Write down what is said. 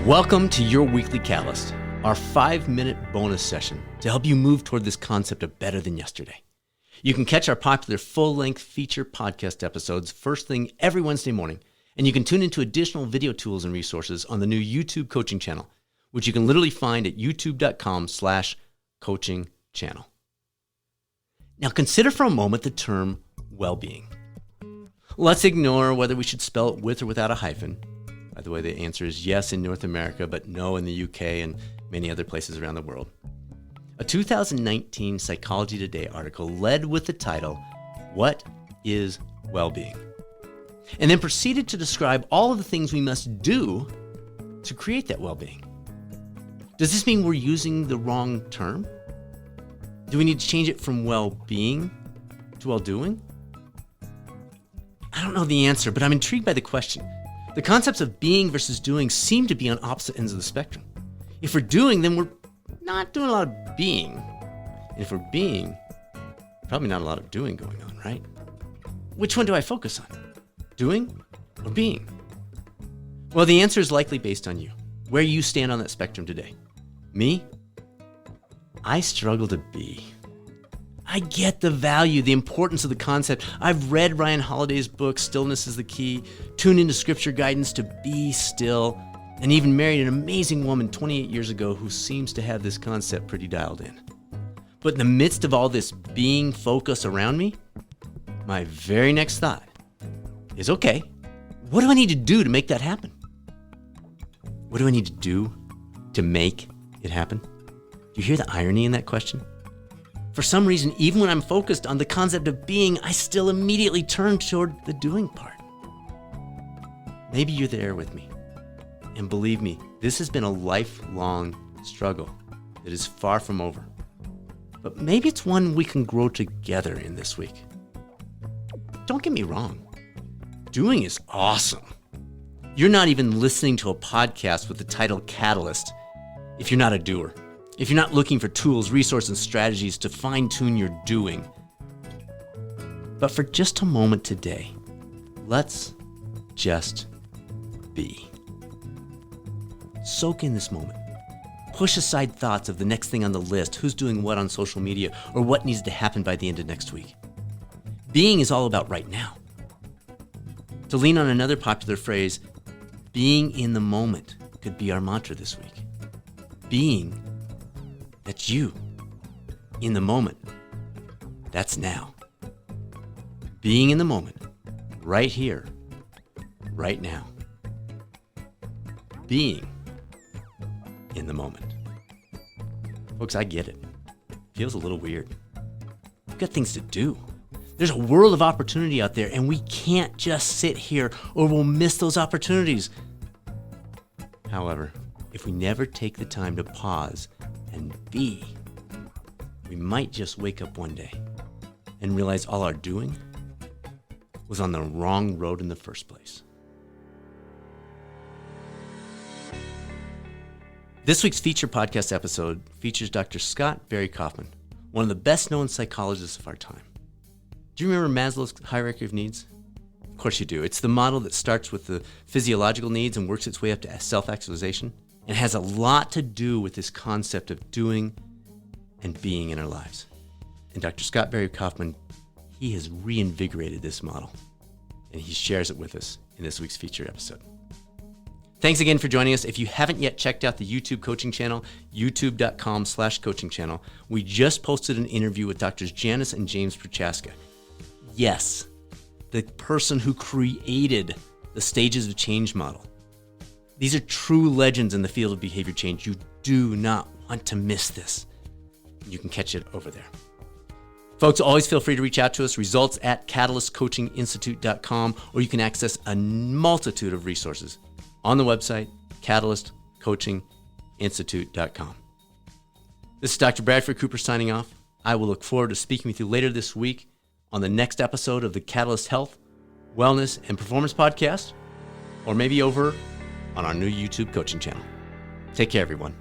Welcome to your weekly Catalyst, our 5-minute bonus session to help you move toward this concept of better than yesterday. You can catch our popular full-length feature podcast episodes first thing every Wednesday morning, and you can tune into additional video tools and resources on the new YouTube coaching channel, which you can literally find at youtube.com/coaching channel. Now consider for a moment the term well-being. Let's ignore whether we should spell it with or without a hyphen. By the way, the answer is yes in North America, but no in the UK and many other places around the world. A 2019 Psychology Today article led with the title, "What is Well-Being?" and then proceeded to describe all of the things we must do to create that well-being. Does this mean we're using the wrong term? Do we need to change it from well-being to well-doing? I don't know the answer, but I'm intrigued by the question. The concepts of being versus doing seem to be on opposite ends of the spectrum. If we're doing, then we're not doing a lot of being. And if we're being, probably not a lot of doing going on, right? Which one do I focus on? Doing or being? Well, the answer is likely based on you, where you stand on that spectrum today. Me? I struggle to be. I get the value, the importance of the concept. I've read Ryan Holiday's book, Stillness is the Key, tuned into scripture guidance to be still, and even married an amazing woman 28 years ago who seems to have this concept pretty dialed in. But in the midst of all this being focus around me, my very next thought is, okay, what do I need to do to make that happen? What do I need to do to make it happen? Do you hear the irony in that question? For some reason, even when I'm focused on the concept of being, I still immediately turn toward the doing part. Maybe you're there with me. And believe me, this has been a lifelong struggle that is far from over. But maybe it's one we can grow together in this week. Don't get me wrong. Doing is awesome. You're not even listening to a podcast with the title Catalyst if you're not a doer. If you're not looking for tools, resources, and strategies to fine-tune your doing. But for just a moment today, let's just be. Soak in this moment. Push aside thoughts of the next thing on the list, who's doing what on social media, or what needs to happen by the end of next week. Being is all about right now. To lean on another popular phrase, being in the moment could be our mantra this week. Being, that's you, in the moment. That's now. Being in the moment, right here, right now. Being in the moment. Folks, I get it. Feels a little weird. We've got things to do. There's a world of opportunity out there, and we can't just sit here or we'll miss those opportunities. However, if we never take the time to pause and be, we might just wake up one day and realize all our doing was on the wrong road in the first place. This week's feature podcast episode features Dr. Scott Barry Kaufman, one of the best-known psychologists of our time. Do you remember Maslow's hierarchy of needs? Of course you do. It's the model that starts with the physiological needs and works its way up to self-actualization. It has a lot to do with this concept of doing and being in our lives. And Dr. Scott Barry Kaufman, he has reinvigorated this model, and he shares it with us in this week's feature episode. Thanks again for joining us. If you haven't yet checked out the YouTube coaching channel, youtube.com/coaching channel, we just posted an interview with Drs. Janice and James Prochaska. Yes, the person who created the Stages of Change model. These are true legends in the field of behavior change. You do not want to miss this. You can catch it over there. Folks, always feel free to reach out to us, results@catalystcoachinginstitute.com, or you can access a multitude of resources on the website, catalystcoachinginstitute.com. This is Dr. Bradford Cooper signing off. I will look forward to speaking with you later this week on the next episode of the Catalyst Health, Wellness, and Performance Podcast, or maybe over on our new YouTube coaching channel. Take care, everyone.